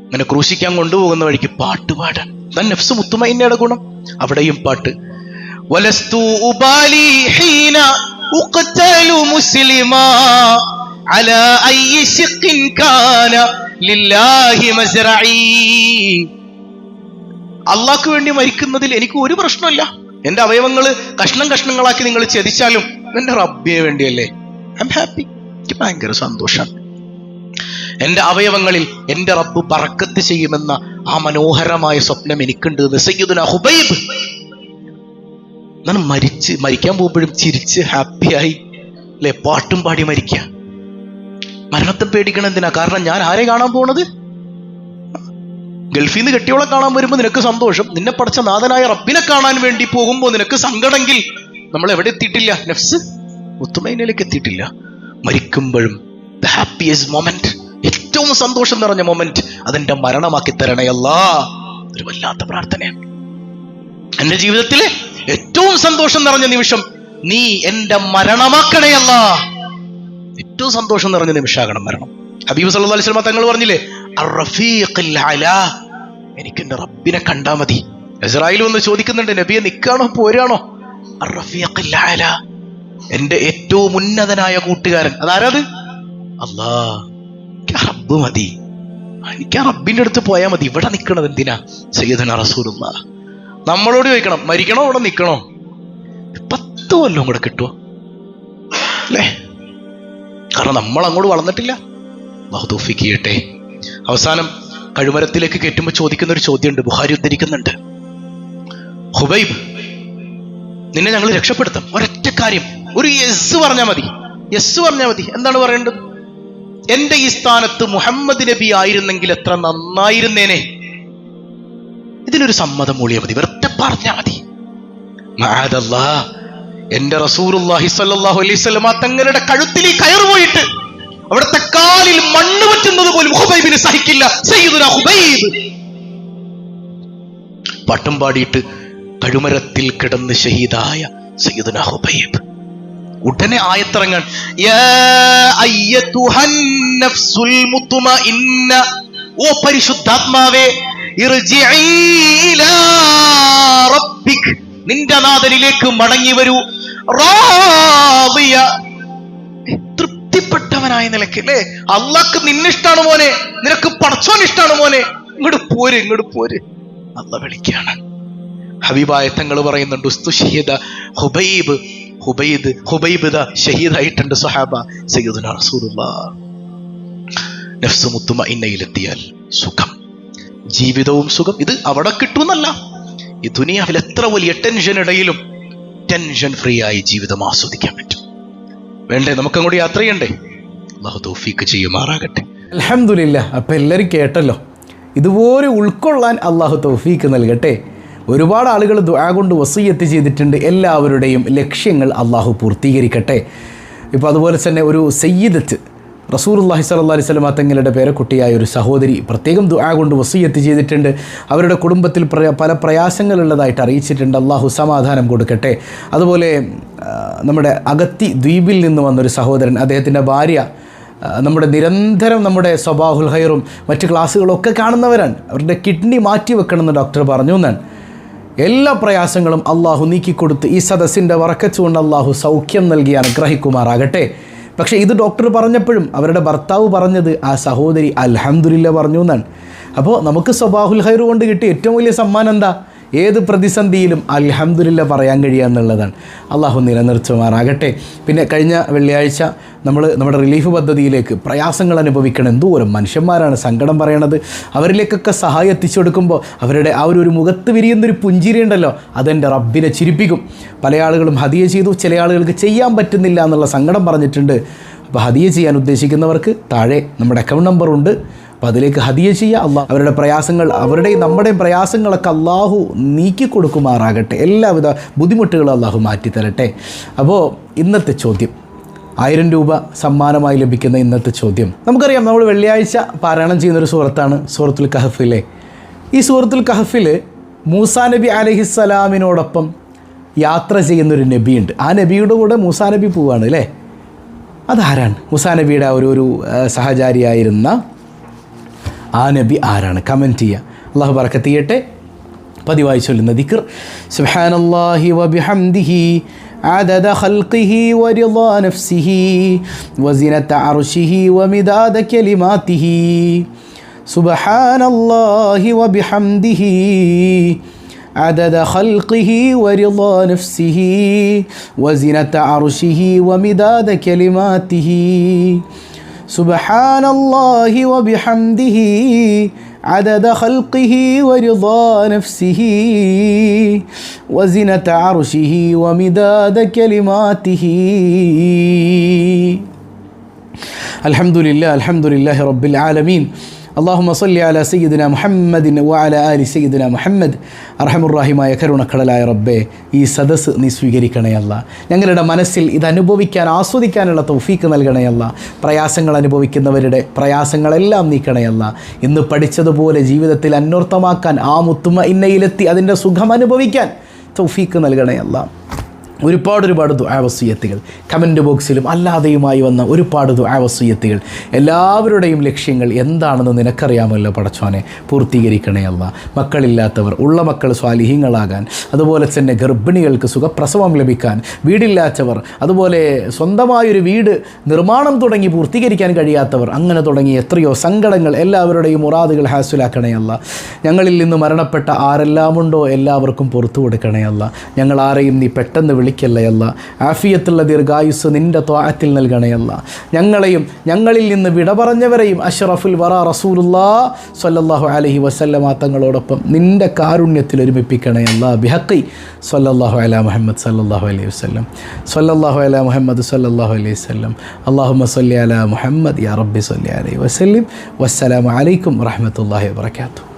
അങ്ങനെ ക്രൂശിക്കാൻ കൊണ്ടുപോകുന്ന വഴിക്ക് പാട്ട് പാടാൻ. നഫ്സ് മുത്തുമൈനയുടെ ഗുണം. അവിടെയും പാട്ട്. വലസ്തു ഉബാലി ഹീന ഉഖ്തലു മുസ്ലിമാ അലാ അയ്യി ശിഖിൻ കാന ലില്ലാഹി മസ്റഈ. അല്ലാഹുവിന് വേണ്ടി മരിക്കുന്നതിൽ എനിക്ക് ഒരു പ്രശ്നമില്ല. എൻ്റെ അവയവങ്ങൾ കഷ്ണം കഷ്ണങ്ങളാക്കി നിങ്ങൾ ചതിച്ചാലും എൻ്റെ റബ്ബിന് വേണ്ടിയല്ലേ. I am happy. എനിക്ക് ഭയങ്കര സന്തോഷമാണ്. എൻ്റെ അവയവങ്ങളിൽ എൻ്റെ റബ്ബ് ബറക്കത്ത് ചെയ്യുമെന്ന ആ മനോഹരമായ സ്വപ്നം എനിക്കുണ്ട് എന്ന് സയ്യിദുനാ ഹുബൈബ്. എന്നാണ് മരിക്കാൻ പോകുമ്പോഴും ചിരിച്ച് ഹാപ്പിയായി അല്ലെ, പാട്ടും പാടി മരിക്കുക. മരണത്തെ പേടിക്കണം എന്തിനാ? കാരണം ഞാൻ ആരെ കാണാൻ പോണത്? ഗൾഫിൽ നിന്ന് കെട്ടിയോളെ കാണാൻ വരുമ്പോൾ നിനക്ക് സന്തോഷം, നിന്നെ പഠിച്ച നാഥനായ റബ്ബിനെ കാണാൻ വേണ്ടി പോകുമ്പോൾ നിനക്ക് സങ്കടമെങ്കിൽ നമ്മൾ എവിടെ എത്തിയിട്ടില്ല? നഫ്സ് മുത്തുമൈനയിലേക്ക് എത്തിയിട്ടില്ല. മരിക്കുമ്പോഴും ദ ഹാപ്പിയസ്റ്റ് മൊമെന്റ്, ഏറ്റവും സന്തോഷം നിറഞ്ഞ മൊമെന്റ് അതെന്റെ മരണമാക്കി തരണേ അല്ലാ. ഒരു വല്ലാത്ത പ്രാർത്ഥനയാണ്. എന്റെ ജീവിതത്തിലെ ഏറ്റവും സന്തോഷം നിറഞ്ഞ നിമിഷം നീ എന്റെ മരണമാക്കണേ അല്ലാ. ഏറ്റവും സന്തോഷം നിറഞ്ഞ നിമിഷമാകണം മരണം. ഹബീബ് സല്ലല്ലാഹു അലൈഹി വസല്ലം തങ്ങൾ പറഞ്ഞില്ലേ, അർ-റഫീഖുൽ അലാ, എനിക്ക് എന്റെ റബ്ബിനെ കണ്ടാ മതി. ഇസ്രായേൽ വന്ന് ചോദിക്കുന്നുണ്ട്, നബിയെ നിക്കാണോ പോരാണോ? അർ-റഫീഖുൽ അലാ, എന്റെ ഏറ്റവും ഉന്നതനായ കൂട്ടുകാരൻ. അതാരത്? അല്ലാ. റബ്ബ് മതി, എനിക്ക് ആ റബ്ബിന്റെ അടുത്ത് പോയാൽ മതി. ഇവിടെ നിൽക്കണത് എന്തിനാ? സയ്യിദുനാ റസൂലുള്ളാഹ്. നമ്മളോട് ചോദിക്കണം, മരിക്കണോ ഇവിടെ നിൽക്കണോ? 10 കൊല്ലം കൂടെ കിട്ടുമോ അല്ലേ? കാരണം നമ്മൾ അങ്ങോട്ട് വളർന്നിട്ടില്ല. അല്ലാഹു തൗഫീഖ് ചെയ്യട്ടെ. അവസാനം കഴുമരത്തിലേക്ക് കയറ്റുമ്പോൾ ചോദിക്കുന്ന ഒരു ചോദ്യമുണ്ട്, ബുഖാരി ഉദ്ധരിക്കുന്നുണ്ട്. ഹുബൈബ്, നിന്നെ ഞങ്ങൾ രക്ഷപ്പെടുത്താം, ഒരൊറ്റ കാര്യം, ഒരു യെസ് പറഞ്ഞാൽ മതി. യെസ് പറഞ്ഞാൽ മതി. എന്താണ് പറയേണ്ടത്? എന്റെ ഈ സ്ഥാനത്ത് മുഹമ്മദ് നബി ആയിരുന്നെങ്കിൽ എത്ര നന്നായിരുന്നേനെ. ഇതിനൊരു സമ്മതം മൂളിയാൽ മതി, വെറുതെ പറഞ്ഞാൽ മതി. മഅദല്ലാഹ്, എന്റെ റസൂലുള്ളാഹി സ്വല്ലല്ലാഹു അലൈഹി വസല്ലം തങ്ങളുടെ കഴുത്തിൽ ഈ കയർ പോയിട്ട് അവിടുത്തെ കാലിൽ മണ്ണ് പറ്റുന്നത് പോലും ഹുബൈബിന് സഹിക്കില്ല. സയ്യിദുനാ ഹുബൈബ് പാട്ടും പാടിയിട്ട് കഴുമരത്തിൽ കിടന്ന് ഷഹീദായ സയ്യിദുനാ ഹുബൈബ്. ഉടനെ ആയത്തിറങ്ങാൻ, യാ അയ്യതുഹൻ നഫ്സുൽ മുത്മഇന്ന, ഓ പരിശുദ്ധാത്മാവേ, ഇർജിഇ ഇലാ റബ്ബിക്, നിന്റെ നാഥനിലേക്ക് മടങ്ങി വരൂ. റാദിയ, തൃപ്തിപ്പെട്ടവനായ നിലയ്ക്ക് അല്ലേ. അള്ളാഹ്ക്ക് നിന്നിഷ്ടാണ് മോനെ, നിനക്ക് പടച്ചോൻ ഇഷ്ടാണ് മോനെ, ഇങ്ങോട്ട് പോര്, ഇങ്ങോട്ട് പോര്. അള്ളാഹ് വിളിക്കുകയാണ്. ഹബീബായ തങ്ങൾ പറയുന്നുണ്ട്, ഉസ്തുശഹിദ ഹുബൈബ്, ഹുബൈബ് ഷഹീദായിട്ടുണ്ട് സഹാബ. സയ്യിദുനാ റസൂലുള്ളാഹ്. നഫ്സ് മുത്മഇന്നയിലെത്തിയാൽ സുഖം, ജീവിതവും സുഖം. ഇത് അവിടെ കിട്ടുമെന്നല്ല, ഈ ദുനിയാവിൽ എത്ര വലിയ ടെൻഷൻ ഇടയിലും ടെൻഷൻ ഫ്രീ ആയി ജീവിതം ആസ്വദിക്കാൻ പറ്റും. വേണ്ടേ? നമുക്കങ്ങോട്ട് യാത്ര ചെയ്യണ്ടേ? അല്ലാഹു തൗഫീഖ് ചെയ്യുമാറാകട്ടെ. അൽഹംദുലില്ലാഹ്. അപ്പം എല്ലാവരും കേട്ടല്ലോ. ഇതുപോലെ ഉൾക്കൊള്ളാൻ അല്ലാഹു തൗഫീഖ് നൽകട്ടെ. ഒരുപാട് ആളുകൾ ദുആ കൊണ്ട് വസിയ്യത്ത് ചെയ്തിട്ടുണ്ട്. എല്ലാവരുടെയും ലക്ഷ്യങ്ങൾ അല്ലാഹു പൂർത്തീകരിക്കട്ടെ. ഇപ്പോൾ അതുപോലെ തന്നെ ഒരു സയ്യിദത്ത് റസൂലുള്ളാഹി സ്വല്ലല്ലാഹു അലൈഹി വസല്ലം തങ്ങളുടെ പേരക്കുട്ടിയായ ഒരു സഹോദരി പ്രത്യേകം ദുആ കൊണ്ട് വസിയ്യത്ത് ചെയ്തിട്ടുണ്ട്. അവരുടെ കുടുംബത്തിൽ പല പ്രയാസങ്ങളുള്ളതായിട്ട് അറിയിച്ചിട്ടുണ്ട്. അല്ലാഹു സമാധാനം കൊടുക്കട്ടെ. അതുപോലെ നമ്മുടെ അഗത്തി ദ്വീപിൽ നിന്ന് വന്നൊരു സഹോദരൻ, അദ്ദേഹത്തിൻ്റെ ഭാര്യ നിരന്തരം നമ്മുടെ സ്വബാഹുൽ ഖൈറും മറ്റ് ക്ലാസ്സുകളൊക്കെ കാണുന്നവരാണ്. അവരുടെ കിഡ്നി മാറ്റി വെക്കണമെന്ന് ഡോക്ടർ പറഞ്ഞു എന്നാണ്. എല്ലാ പ്രയാസങ്ങളും അള്ളാഹു നീക്കിക്കൊടുത്ത് ഈ സദസ്സിൻ്റെ വറക്കത്ത് കൊണ്ട് അള്ളാഹു സൗഖ്യം നൽകി അനുഗ്രഹിക്കുമാറാകട്ടെ. പക്ഷേ ഇത് ഡോക്ടർ പറഞ്ഞപ്പോഴും അവരുടെ ഭർത്താവ് പറഞ്ഞത് ആ സഹോദരി അൽഹംദുലില്ലാ പറഞ്ഞു എന്നാണ്. അപ്പോൾ നമുക്ക് സ്വബാഹുൽ ഖൈർ കൊണ്ട് കിട്ടിയ ഏറ്റവും വലിയ സമ്മാനം എന്താ? ഏത് പ്രതിസന്ധിയിലും അൽഹംദുലില്ലാ പറയാൻ കഴിയുക എന്നുള്ളതാണ്. അള്ളാഹു നിലനിർത്തുമാറാകട്ടെ. പിന്നെ കഴിഞ്ഞ വെള്ളിയാഴ്ച നമ്മുടെ റിലീഫ് പദ്ധതിയിലേക്ക് പ്രയാസങ്ങൾ അനുഭവിക്കണം എന്തോരം മനുഷ്യന്മാരാണ് സങ്കടം പറയണത്. അവരിലേക്കൊക്കെ സഹായം എത്തിച്ചു കൊടുക്കുമ്പോൾ അവരുടെ ആ ഒരു മുഖത്ത് വിരിയുന്നൊരു പുഞ്ചിരി ഉണ്ടല്ലോ, അതെൻ്റെ റബ്ബിനെ ചിരിപ്പിക്കും. പല ആളുകളും ഹദിയ ചെയ്തു, ചില ആളുകൾക്ക് ചെയ്യാൻ പറ്റുന്നില്ല എന്നുള്ള സങ്കടം പറഞ്ഞിട്ടുണ്ട്. അപ്പോൾ ഹദിയ ചെയ്യാൻ ഉദ്ദേശിക്കുന്നവർക്ക് താഴെ നമ്മുടെ അക്കൗണ്ട് നമ്പറുണ്ട്, അപ്പോൾ അതിലേക്ക് ഹദിയ ചെയ്യുക. അള്ളാഹ് അവരുടെ പ്രയാസങ്ങൾ, അവരുടെയും നമ്മുടെയും പ്രയാസങ്ങളൊക്കെ അള്ളാഹു നീക്കി കൊടുക്കുമാറാകട്ടെ. എല്ലാവിധ ബുദ്ധിമുട്ടുകളും അള്ളാഹു മാറ്റിത്തരട്ടെ. അപ്പോൾ ഇന്നത്തെ ചോദ്യം, 1000 രൂപ സമ്മാനമായി ലഭിക്കുന്ന ഇന്നത്തെ ചോദ്യം, നമുക്കറിയാം നമ്മൾ വെള്ളിയാഴ്ച പാരായണം ചെയ്യുന്നൊരു സൂറത്താണ് സൂറത്തുൽ കഹഫിലെ. ഈ സൂറത്തുൽ കഹഫിൽ മൂസാ നബി അലൈഹിസ്സലാമിനോടൊപ്പം യാത്ര ചെയ്യുന്നൊരു നബിയുണ്ട്. ആ നബിയുടെ കൂടെ മൂസാ നബി പോവാണ് അല്ലേ. അതാരാണ്? മൂസാ നബിയുടെ ഒരു സഹചാരിയായിരുന്ന ആ നബി ആരാണ്? കമൻറ്റ് ചെയ്യുക. അള്ളാഹു ബറക്കത്ത് ചെയ്യട്ടെ. പതിവായി ചൊല്ലുന്ന ദിക്ർ സുബ്ഹാനല്ലാഹി വബിഹംദിഹി عدد خلقه ورضا نفسه وزنة عرشه ومداد كلماته سبحان الله وبحمده عدد خلقه ورضا نفسه وزنة عرشه ومداد كلماته سبحان الله وبحمده عدد خلقه ورضا نفسه وزنة عرشه ومداد كلماته الحمد لله رب العالمين اللهم صل على سيدنا محمد وعلى آل سيدنا محمد അർഹമുർറഹീമായ കരുണക്കടലായ റബ്ബേ, ഈ സദസ്സ് നീ സ്വീകരിക്കണേ അല്ലാ. ഞങ്ങളുടെ മനസ്സിൽ ഇത് അനുഭവിക്കാൻ ആസ്വദിക്കാനുള്ള തൗഫീക്ക് നൽകണേ അല്ലാ. പ്രയാസങ്ങൾ അനുഭവിക്കുന്നവരുടെ പ്രയാസങ്ങളെല്ലാം നീക്കണേ അല്ലാ. ഇന്ന് പഠിച്ചതുപോലെ ജീവിതത്തിൽ അന്വർത്ഥമാക്കാൻ, ആ മുത്തുമഇന്നയിലെത്തി അതിൻ്റെ സുഖം അനുഭവിക്കാൻ തൗഫീക്ക് നൽകണേ അല്ലാ. ഒരുപാട് ദുആ വസിയ്യത്തുകൾ കമൻറ്റ് ബോക്സിലും അല്ലാതെയുമായി വന്ന ഒരുപാട് ദുആ വസിയ്യത്തുകൾ. എല്ലാവരുടെയും ലക്ഷ്യങ്ങൾ എന്താണെന്ന് നിനക്കറിയാമല്ലോ പടച്ചോനെ, പൂർത്തീകരിക്കണേ അല്ലാ. മക്കളില്ലാത്തവർ, ഉള്ള മക്കൾ സ്വാലിഹീങ്ങളാകാൻ, അതുപോലെ തന്നെ ഗർഭിണികൾക്ക് സുഖപ്രസവം ലഭിക്കാൻ, വീടില്ലാത്തവർ, അതുപോലെ സ്വന്തമായൊരു വീട് നിർമ്മാണം തുടങ്ങി പൂർത്തീകരിക്കാൻ കഴിയാത്തവർ, അങ്ങനെ തുടങ്ങി എത്രയോ സങ്കടങ്ങൾ, എല്ലാവരുടെയും മുറാദുകൾ ഹാസുലാക്കണേ അല്ലാ. ഞങ്ങളിൽ നിന്ന് മരണപ്പെട്ട ആരെല്ലാമുണ്ടോ എല്ലാവർക്കും പുറത്തു കൊടുക്കണേ അല്ലാ. ഞങ്ങൾ ആരെയും നീ പെട്ടെന്ന് വിളിക്കല്ലേ അല്ലാ. ആഫിയത്തുള്ള ദീർഘായുസ് നിൻ്റെ ത്വാഅത്തിൽ നൽകണേ അല്ലാ. ഞങ്ങളെയും ഞങ്ങളിൽ നിന്ന് വിട പറഞ്ഞവരെയും അഷ്റഫുൽ വറ റസൂലുള്ളാഹി സ്വല്ലല്ലാഹു അലൈഹി വസല്ലമ തങ്ങളോടൊപ്പം നിൻ്റെ കാരുണ്യത്തിൽ ഒരുമിപ്പിക്കണേ അല്ലാ. ബിഹഖി സ്വല്ലല്ലാഹു അലാ മുഹമ്മദ് സ്വല്ലല്ലാഹു അലൈഹി വസല്ലം സ്വല്ലല്ലാഹു അലാ മുഹമ്മദ് സ്വല്ലല്ലാഹു അലൈഹി വസല്ലം അല്ലാഹുമ്മ സ്വല്ലി അലാ മുഹമ്മദ് യാ റബ്ബി സ്വല്ലി അലൈഹി വസല്ലം. വസ്സലാമു അലൈക്കും വറഹ്മത്തുള്ളാഹി വബറകാതുഹു.